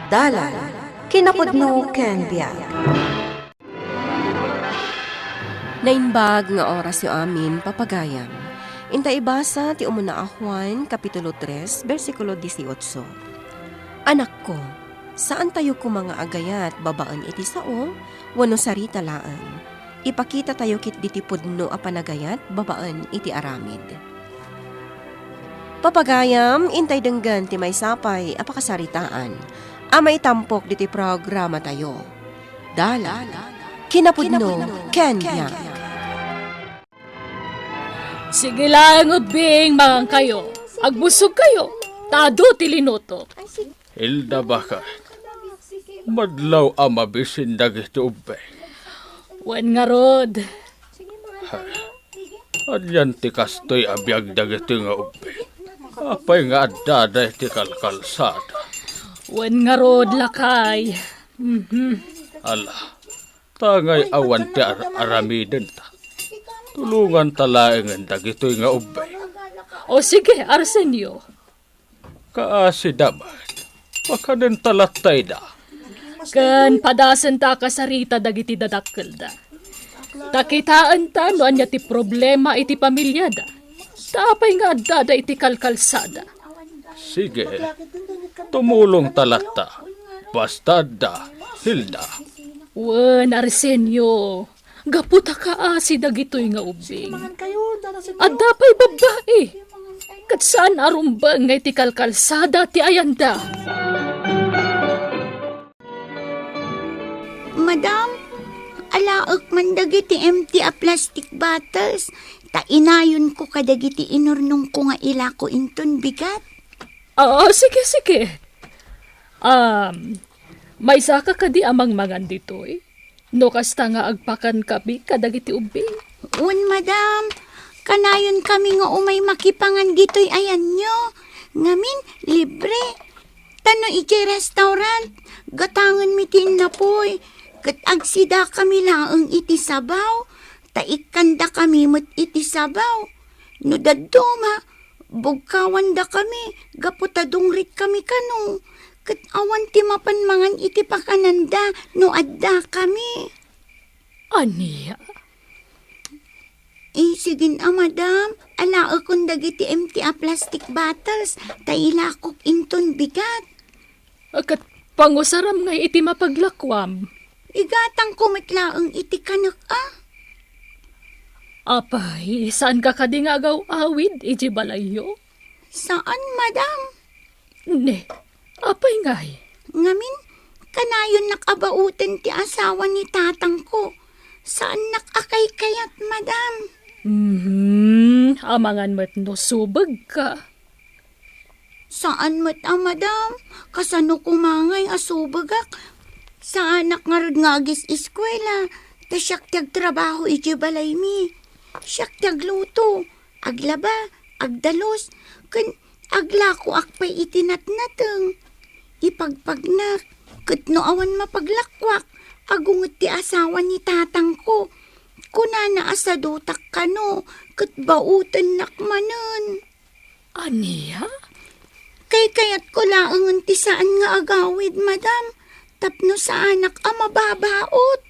Dalan, kinapudno ken biag. Naimbag nga oras yu amin papagayam. Inta ibasa ti umuna a Juan, Kapitulo 3, versikulo 18. Anak ko, saan tayo ko mga agayat babaan iti sao, wano sarita laan. Ipakita tayo kit diti pudno a panagayat babaan iti aramid. Papagayam, intay denggan ti may sapay a pakasaritaan. Amay tampok diti programa tayo. Dalan, kinapudno, Kenya. Sige lang, ubing, mga kayo. Agbusog kayo. Tado tilinuto. Hilda baka. Madlaw ang mabisin dagiti ube. Wan nga rod. Adyan ti kastoy abiyag dagiti nga ube. Apay nga adada ti kalkalsada. Wan nga rod, lakay. Ala, tangay awan ti aramiden ta. Tulungan talaengan dagitoy nga ube. O sige, Arsenio. Kaasi daman, baka din talatay da. Kan padasan ta kasarita dagiti dadakkel da. Takitaan ta no anya ti problema iti pamilya da. Tapay nga dada iti kalkalsada. Sige, tumulong talata. Basta da, Hilda. Wan, Arsenio. Gaputa ka si dagitoy nga ubing. At dapay babae. Kat saan arumbang nga iti kalkalsada ti ayanda? Madam, alaak man dagiti empty a plastic bottles. Ta inayon ko kadagiti inurnong ko nga ila ko inton bigat. Sige. May saka kadi amang mangan ditoy. No kasta nga agpakan kabi kadagiti ubing. Un, madam, kanayon kami nga umay makipangan ditoy ayan nyo. Ngamin, libre. Tano iti restaurant, gatangan mitin na po'y. Kat agsida kami laang iti sabaw. Taikanda kami mat iti sabaw. No daduma, bugkawan da kami, gaputadungrit kami kano. Kat awan ti mapanmangan iti pakananda, no adda kami. Aniya? Sigin madam, ala akong dagiti empty a plastic bottles, tailakok inton bigat. Kat pangusaram nga iti mapaglakwam. Igatang kumitlaang iti kanak Apay, saan ka kadi nga agaw awid, iti balayo? Saan, madam? Ne, apay ngay. Ngamin, kanayon nakabauten ti asawa ni tatang ko. Saan nakakay kayat, madam? Amangan mo't no subag ka. Saan mo't madam? Kasano kumangay asubagak? Sa anak nga rod nga agis eskwela. Ta siyak tiyag trabaho iti balay mi. Siyak tiyag luto. Aglaba, agdalos. Kan aglako akpay itinatnateng. Ipagpagnak. Kat no awan mapaglakwak. Agungot ti asawa ni tatang ko. Kunana asadutak kano. Kat bautan nakmanan. Aniya? Kayat ko laangan ti saan nga agawid, madam. Tapno sa anak mababaot.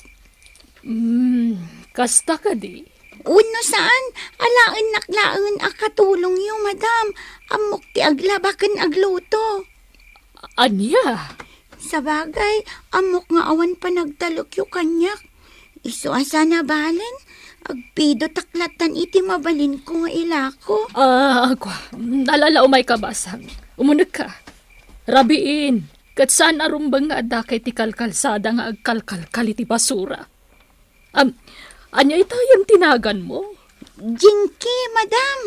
Kasta ka di? Uno saan, alaan naklaangan akatulong yung madam. Amok ti aglabakan agluto. Aniya? Sa bagay, amok nga awan pa nagtalok yung kanyak. Iso asa na balen, agpido taklatan iti mabalin ko nga ilako. Nalala umay kabasag. Umunag ka. Rabiin, kat saan arumbang nga adakay ti kalkalsada nga agkalkalkal iti basura. Anya itayang tinagan mo? Jinky, madam.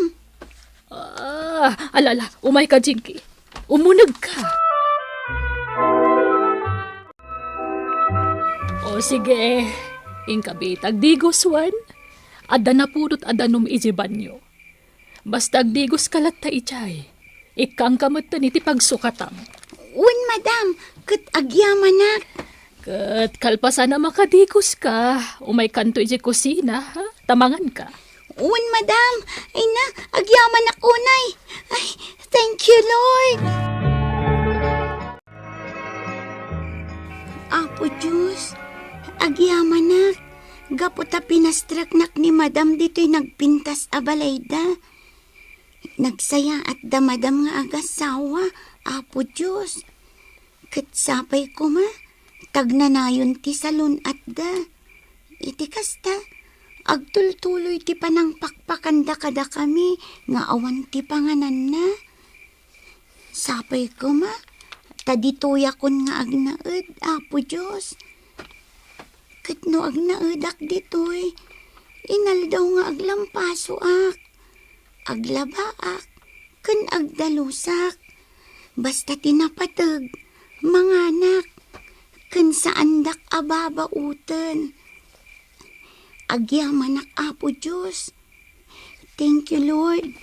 Alala, umay ka, Jinky. Umunag ka. O sige, ingkabit, agdigos wan. Ada na purot adanum ijiban nyo. Basta agdigos kalat ta ichay. Ikang kamutan iti pagsukatam. Un, madam, kat agyamanak. Kat kalpasan na makadigos ka. Umay kanto iti kusina, ha? Tamangan ka. Un, madam. Ay na, agyaman ako, nay. Ay, thank you, Lord. Apo Diyos, agyamanak. Gaputa pinastraknak ni madam dito'y nagpintas abalayda. Nagsaya at damadam nga agasawa, Apo Diyos. Katsapay ko ma, tagnanayon ti salon at da. Iti kasta, agtultuloy ti panang pakpakanda kada kami, nga awan ti panganan na. Sapay ko ma, tadituya kon nga agnaed, Apo Diyos. Kat no agnaadak ditoy, inal daw nga aglampaso ak, aglabaak, kan agdalusak, basta tinapatag, manganak, kan saandak ababautan. Agyamanak, Apo Diyos. Thank you, Lord.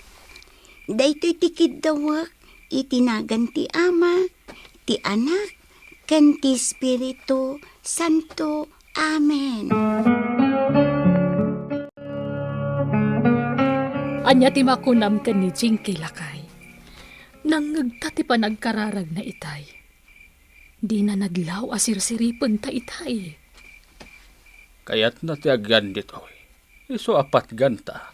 Daytoy tikid dawak, itinagan ti Ama, ti Anak, ken ti Espiritu Santo. Amen. Anya ti makunam ken ni Jinky Lakay. Nangagta ti panagkararag na itay. Di na naglaw asirsiripen ta itay. Kayat na ti agyan ditoy. Iso apat ganta.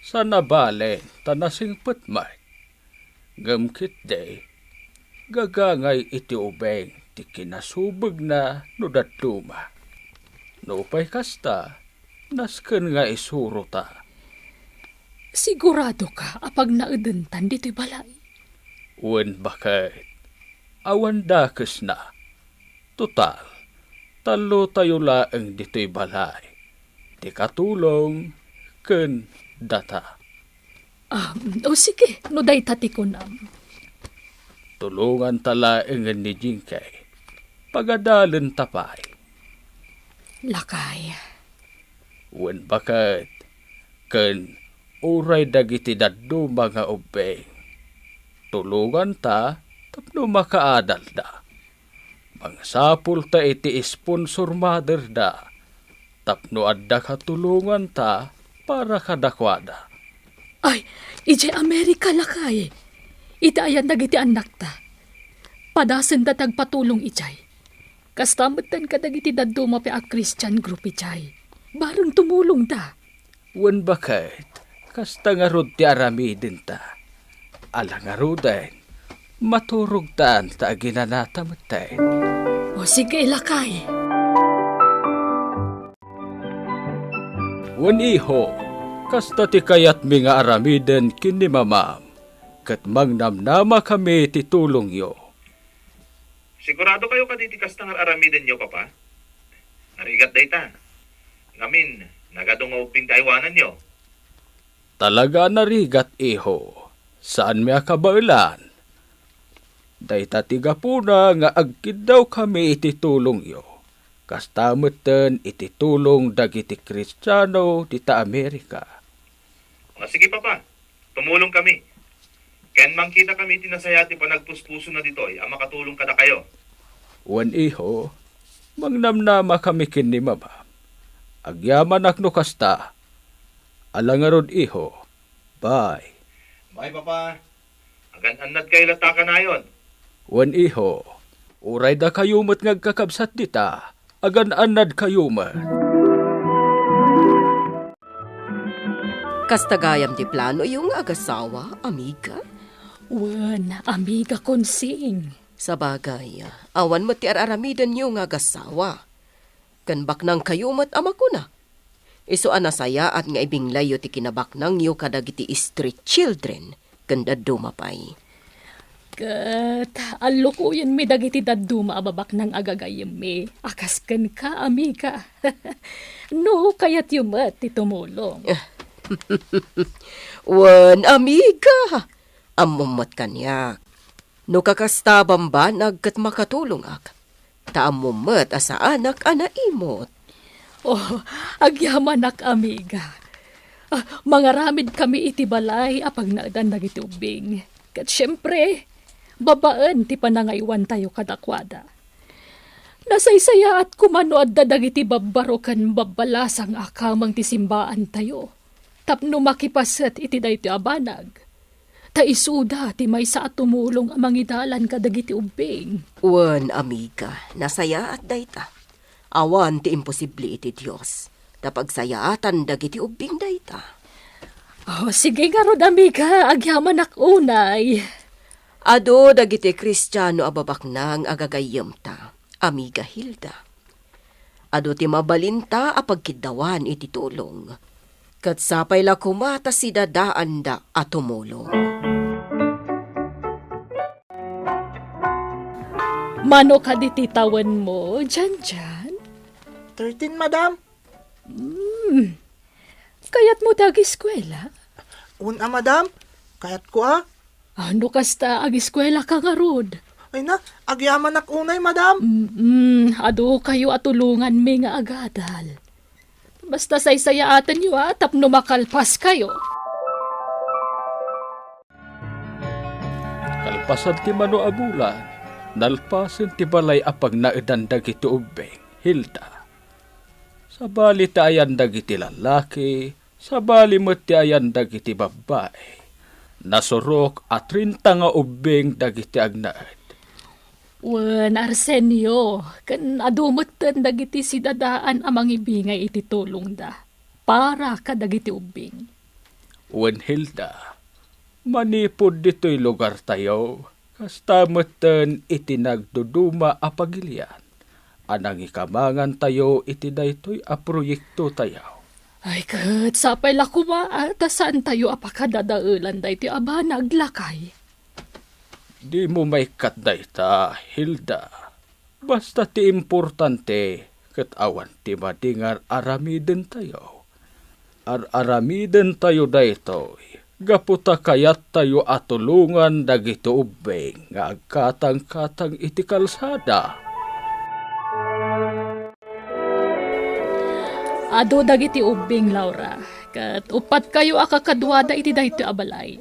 Sa nabalen, tanasing putmay. Gamkit day, gagangay iti ubeng, ti kinasubag na no datluma. No pay kasta, nasken nga isuro ta. Sigurado ka apag naedentan dito'y balay. Wen bakit? Awan dakes na. Total, talo tayo laeng dito'y balay. Ti katulong, ken data. O sige, no day tati ko nam. Tulungan talaeng ni Jinkay. Pagadalen tapay. Lakay. Wen bakit? Ken uray dagiti daddo mga ubeng. Tulungan ta tapno makaadal da. Mangsapul ta iti sponsor mother da. Tapno adda katulungan ta para kadakwada. Ay, ije Amerika lakay. Itayan dagiti anak ta. Padasen da tagpatulong ijay. Kastamutan ka dagiti daddo mapi a Christian group ijay. Barang tumulong da. Wen bakit? Kasta nga rod ti aramidin ta. Ala nga roden, maturog taan ta ginanata matay. O sige lakay. Wen iho, kasta ti kayat mi nga aramiden kini mamam. Kat mangnamnama kami ti tulong yo. Sigurado kayo kaditi kastang aramiden nyo, Papa? Narigat dayta. Ngamin, nagadong uping kaiwanan nyo. Talaga narigat iho. Saan mi akabailan? Dayta tiga puna nga agkid daw kami iti tulong yo. Kastameten iti tulong dagiti Kristiyano dita Amerika. O sige, Papa. Tumulong kami. Ken mangkita kami tinasayati pa nagpuspuso na ditoy, ang makatulong kada kayo. Wan iho, mangnamnama kami kini mama. Agyaman akno kasta. Alangarod iho. Bye. Bye, Papa. Agan annad kayo lataka na yon. Wan iho, uray da kayumat ngagkakabsat dita. Agan anad kayumat. Kastagayam ti plano yung agasawa, amiga. Wan, amiga konsing. Sa bagay, awan mo ti araramidan yung agasawa. Kanbak nang kayumat ama ko na. Iso anasaya at nga ibinglayo ti kinabaknang yu kadagiti street children. Kanda dumapay. Kat, alukuyan mi dagiti daduma ababak ng agagayam mi. Akaskan ka, amiga. No, kaya't yumat ti tumulong. Wan, amiga. Amumot kanyak. No kakastabam ba nagkat makatulong ak? Taamumot asa anak anaimot. Oh, agyaman ak, amiga. Mangaramid kami iti balay apag naadan dagiti ubing. Kat syempre, babaan ti panangaywan tayo kadakwada. Nasaysaya at kumano at dadagiti babbarokan babbalasang akamang ti simbaan tayo. Tapno makipaset iti dayto abanag. Ta isuda ti may sa tumulong ang mangidalan kadagiti ubing. Wan, amiga, nasaya at dayta. Awan ti imposible iti Diyos. Tapagsayaatan dagiti ubing dayta. Oh, sige nga rod, amiga, agyaman ak unay. Ado dagiti Kristiyano ababaknang agagayem ta, amiga Hilda. Ado ti mabalinta apagkidawan iti tulong. Kat sapay la kumata si dadaan da at tumulong. Mano ka dititawan mo, Jan? 13, madam. Kayat mo dag-eskwela? Una, madam. Kayat ko Ano kasta ag-eskwela ka nga rod? Ay na, agyaman ak unay, madam. Ado kayo atulungan mi nga agadal. Basta saysayaatan nyo tapno makalpas kayo. Kalpasan ti mano abulan, nalpasan ti balay apag naedan dagiti ubeng, Hilda. Sabali ti ayan dagiti lalaki, sabali mo ti ayan dagiti babae. Nasurok at 30 nga ubeng dagiti agnaed. Wen, Arsenio, kan adumutan dagiti si dadaan amang ibingay iti tulong da. Para ka dagiti ubing. Wen Hilda, manipod dito'y lugar tayo, kastamutan iti nagduduma a pagilian. Anang ikamangan tayo iti daytoy a proyekto tayo. Ay kat, sapay la kumaata saan tayo apakadadaulan da iti aba naglakay. Di mo may katdayta, Hilda. Basta ti importante, kat awan ti madingar aramiden tayo. Aramiden tayo daytoy. Gaputa kayat tayo atulungan dagito ubeng nga agkatang-katang iti kalsada. Ado dagiti ubing, Laura. Kat upat kayo akakadwada iti dayto abalay.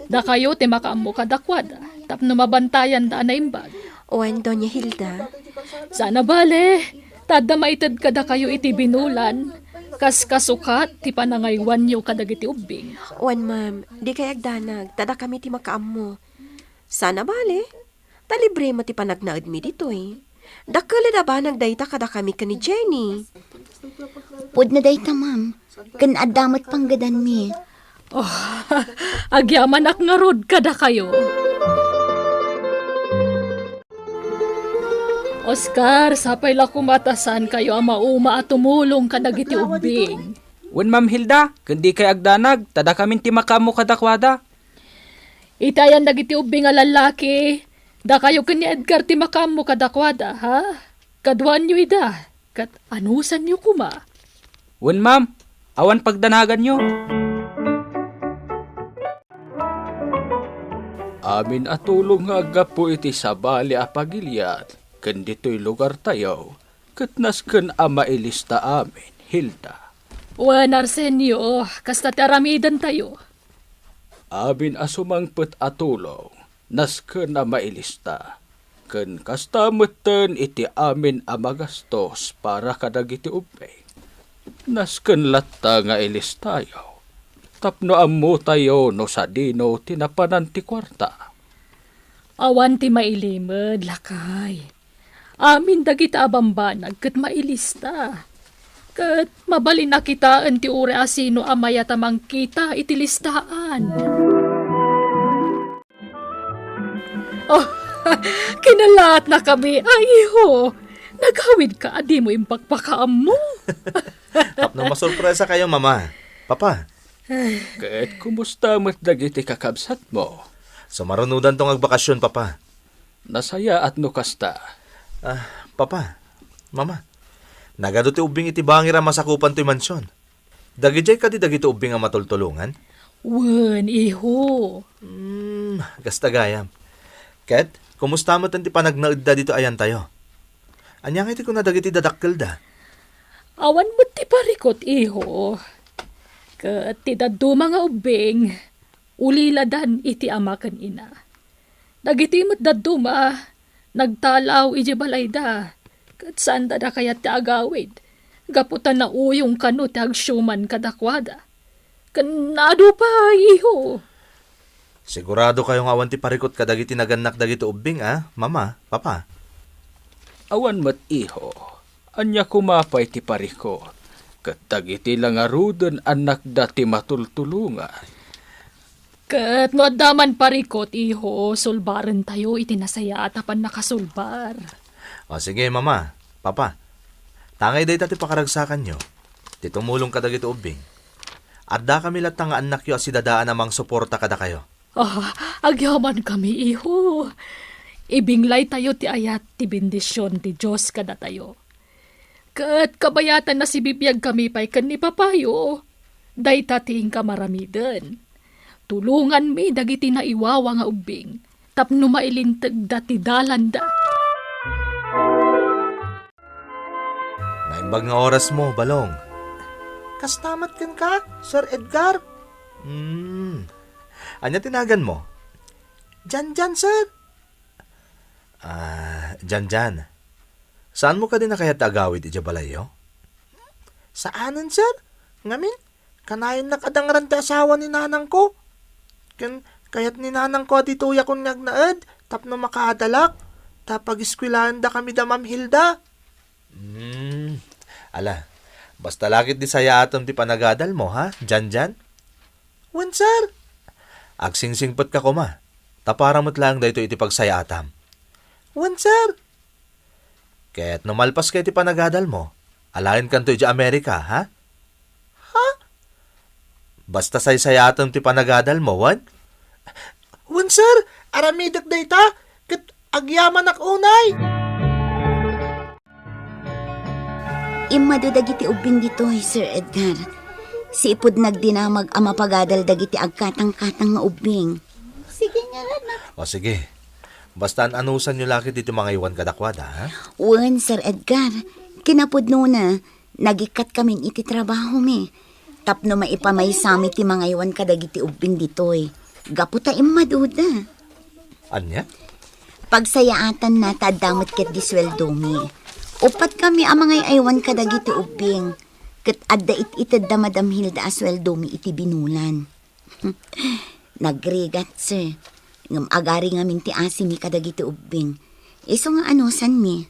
Da kayo ti makaammo kadakwada. Tapno mabantayan da na imbag. Wan, Doña Hilda. Sana bale. Tada maitad kada kayo iti binulan. Kas kasukat ti panangaywan nyo kadagiti ubing. Wan, ma'am, di kay agdanag, tada kami ti makaammo. Sana bale, talibre mo ti panagnaad mi dito Dakala na ba nagdayta kada kami ka ni Jenny? Pud na dayta, ma'am. Kan adamat panggadan mi. Agyaman ak nga rod kada kayo. Oscar, sapay la kumatasan kayo ang mauma at tumulong kadagiti ubing. Wen Ma'am Hilda, kundi kay agdanag, tada kamin ti makamo kadakwada. Itayan dagiti ubing nga lalaki. Da kayo kani Edgar ti makamo kadakwada, ha? Kaduan nyo ida. Kat anusan nyo kuma. Wen Ma'am, awan pagdanagan nyo. Amin atulong nga agapo iti sabali a pagiliat, ken dito'y lugar tayo, katnas ken ama ilista amin, Hilda. Wen Arsenio, kasta taramidan tayo. Amin asumangpet atulong, nas ken ama ilista, ken kastameten iti amin a magastos para kadagiti ubeng. Nas ken latta nga ilistayo. Tapno ammo tayo no sa dino tinapanan ti kwarta. Awan ti mailimod, lakay. Amin dagita abambanag kat mailista. Kat mabalin na kitaan ti ure asino amaya tamang kita iti listaan. Oh, kinalaat na kami. Ay, iho. Naghawid ka, adi mo impagpakaam mo. Tapno masurpresa kayo, mama. Papa, Ket kumusta met dagiti kakabsat mo? sumarunudan tong agbakasyon, papa. Nasaya at no kasta. Papa, mama. Nagado ti ubing iti bangir ang masakupan ti mansyon. Dagijay ka di dagiti ubing ang matultulungan? Wen, iho. Gasta gayam. Ket, kumusta mo ti panagnaudda dito ayan tayo? Anyang iti ko na dagiti dadakkel da. Awan mo ti parikot, iho. Kat ti daddo mga ubing, uliladan iti ama ken ina. Dagiti mo't daddo ma, nagtalaw iji balayda. Kat saan da kayat ti agawid? Gaputan na uyong kano ti agsyuman kadakwada. Kanado pa, iho. Sigurado kayong awan ti parikot kadagiti naganak dagiti ubing, mama, papa. Awan mat iho, anya kumapay ti pariko. Kat dagiti lang aruden anak dati matultulungan. Kat no daman parikot, iho, sulbaran tayo itinasaya at apan nakasulbar. O sige, mama, papa. Tangay day ti pakaragsakan nyo. Ti tumulong kadagiti ubing. Adda kami latang nga anak yo si dadaan namang suporta kada kayo. Agyaman kami, iho. Ibinglay tayo ti ayat ti bendisyon ti Diyos kada tayo. Kat kabayatan na si bibiyag kami pa'y kan ni papayo. Day tating kamaramiden. Tulungan mi dagiti na iwawa nga ubing. Tapno mailintag dati dalanda. Naimbag nga oras mo, Balong. Kastamat kan ka, Sir Edgar? Anya tinagan mo? Jan, sir. Jan. Saan mo ka din nakayat agawid iti balayo? Saanan, sir? Ngamin, kanayon nakadangran ti asawa ni nanang ko. Kayat ni nanang ko dito yakon ngagnaed, tapno makaadalak. Tapag iskwilaan da kami da Ma'am Hilda. Ala, basta lakit di saya atom ti panagadal mo, ha? Jan? Wan, sir. Agsingsingpot ka ko, ma. Tapara mo't lang da ito iti pagsaya atam. Wan, sir. Kaya't numalpas kayo ti panagadal mo, alain kanto iti Amerika, ha? Ha? Basta say-saya atom ti panagadal mo, wan? Wan, sir. Aramidak da ita. Kat agyaman ak unay. Imado dagiti ubing dito, Sir Edgar. Si ipod nagdinamag ama pagadal dagiti agkatang-katang nga ubing. Sige nga na. O sige. Basta anusan nyo laki dito mga iwan kadakwada, ha? Wan, Sir Edgar. Kinapod na, nagikat kami iti trabaho mi. Tapno maipamay sami ti mga iwan kadagiti ubing ditoy. Gaputa imaduda. Anya? Pagsayaatan na tadamot ket di sweldo mi. Upat kami ang mga iwan kadagiti ubing. Ket adda ititad da Madam Hilda asweldo mi iti binulan. Nagrigat, sir. Ngam agari nga minti asi mi kadagiti ubing. Iso nga anusan mi.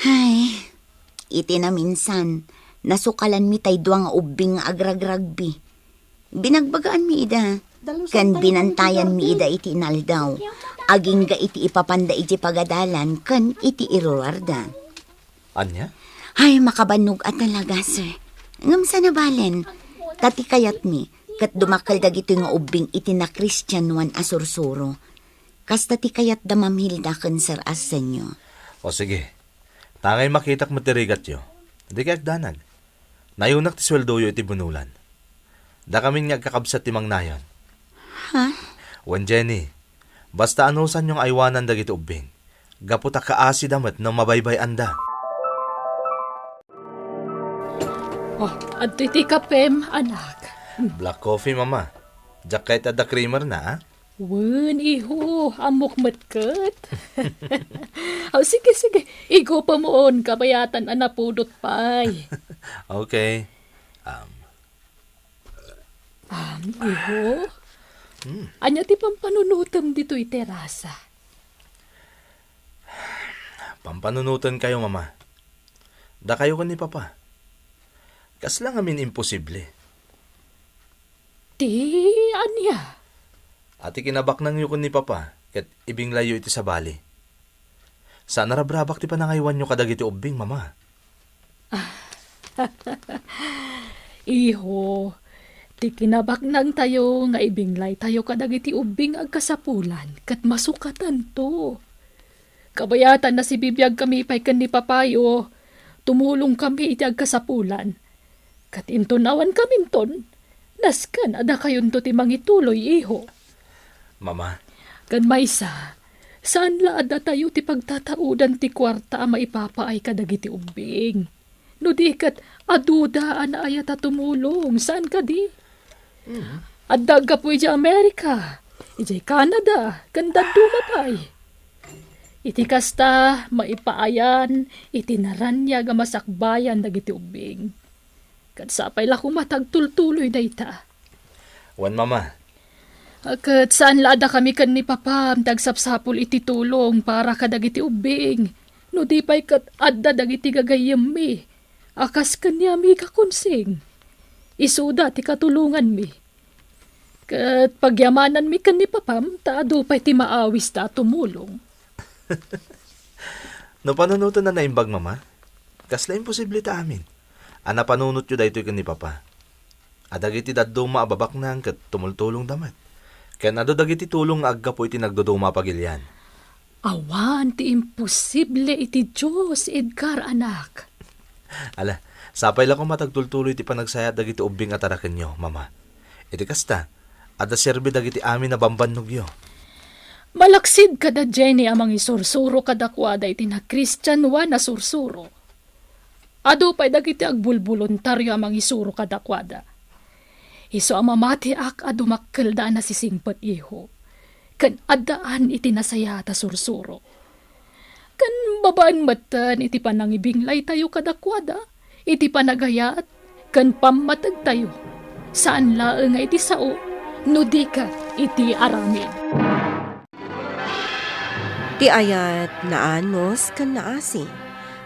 Hay, iti na minsan, nasukalan mi tay duwa nga ubing nga agragragbi. Binagbagaan mi ida. Kan binantayan mi ida iti inaldaw. Aging ga iti ipapanda iti pagadalan, kan iti irurarda. Anya? Ay, makabanog at talaga, sir. Ngam sa nabalen, tati kayat mi, kat dumakal dagito nga ubing iti na Christian wan asursuro. Kas tati kayat da Ma'am Hilda kan sir as senyo. O sige. Tangay makitak mo tirigat yo. Hindi kayak danag. Nayunak ti sweldo yo iti bunulan. Da kami nga kakabsat ti mangnayon. Ha? Wan, Jenny, basta anusan yung aywanan dagito ubing. Gaputa kaasi damat ng mabaybay anda. At iti kapem, anak. Black coffee, mama. Diyak kahit ada creamer na, ha? Wen, iho, amok matkat. Sige. Igo pa moon, kabayatan anapudot pay. Okay. Iho? Anya ti pampanunutam dito terasa. Pampanunutan kayo, mama. Da kayo ko ni papa. Kas lang amin imposible. Ti, anya? Ati kinabak nang yukon ni papa, ket ibing layo iti sa bali. Saan narabrabak ti panangaywan nyo kadagiti ubing, mama? Iho, ti kinabak nang tayo nga ibinglay tayo kadagiti ubing agkasapulan kat masukatan to. Kabayatan na si bibiyag kami pa'y kan ni papayo, tumulong kami iti agkasapulan. Kat intunawan kami ton, naskan ada kayon to ti mangituloy, iho. Mama? Kan maysa, saan la ada tayo ti pagtataudan ti kwarta maipapaay kadagiti ubing? No di kat adudaan na ayata tumulong, saan ka di? Addag ka po iti Amerika, iti Canada, kanda dumapay. Iti kasta, maipaayan, iti naranya ga masakbayan dagiti ubing. Kat sapay la kumatag tultuloy da ita. Wan, mama. Kat saan lada kami kan ni Papa tagsapsapol iti tulong para kadagiti ubing. No di pa'y kat adda dagiti gagayam mi. Akas kanya mi kakonsing. Isuda ti katulungan mi. Kat pagyamanan mi kan ni Papam, taado pa'y ti maawis ta tumulong. No panunutan na naimbag, mama. Kasla imposible ta amin. Ana panunot yu daytoy ken ni Papa. Adagiti daddo maababak nang ket tumultulong damat. Ken ado dagiti tulong nga agga po iti nagduduma pagilyan. Awan ti imposible iti Diyos, Edgar anak. Ala, sapay lang ko matagtultuloy ti panagsayat dagiti ubing at araken nyo, mama. Iti kasta, ada serbi dagiti amin na bambannog yo. Malaksid kada Jenny amang isursuro kadakwada iti na Christian wa na sursuro. Ado pa'y dagiti agbulboluntaryo amang isuro kadakwada. Iso ang mamati ak adu makkelda na sisingpat iho. Kan adaan iti nasaya ta sursuro. Kan babaan matan iti panangibinglay tayo kadakwada. Iti panagayat. Kan pamatag tayo. Saan laeng nga iti sao. Nudikat iti aramin. Ti ayat naanos kan naasi.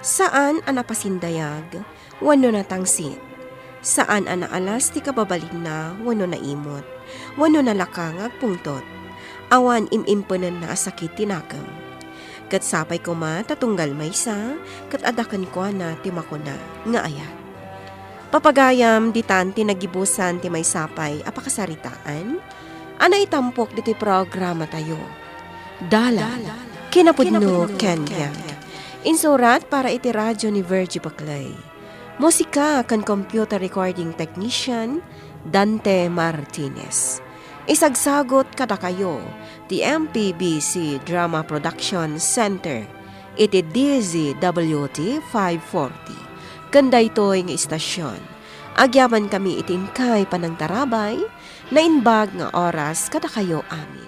Saan anapasindayag, wano natangsit. Saan anaalas ti kababalin na, wano na imot. Wano na lakangag pungtot. Awan imimpunan na asakit tinakam. Kat sapay ko ma, tatunggal maysa, kat adakan ko na timako na, nga ayat. Papagayam ditan tinagibusan ti may sapay apakasaritaan, ana itampok diti programa tayo. Dala, kinapudno Kenya. Insurat para iti radyo ni Virgie Baclay. Musika kan computer recording technician Dante Martinez. Isagsagot kada kayo ti MPBC Drama Production Center iti DZWT 540. Kanda ito'y nga istasyon. Agyaman kami itin kay panangtarabay na inbag nga oras kada kayo amin.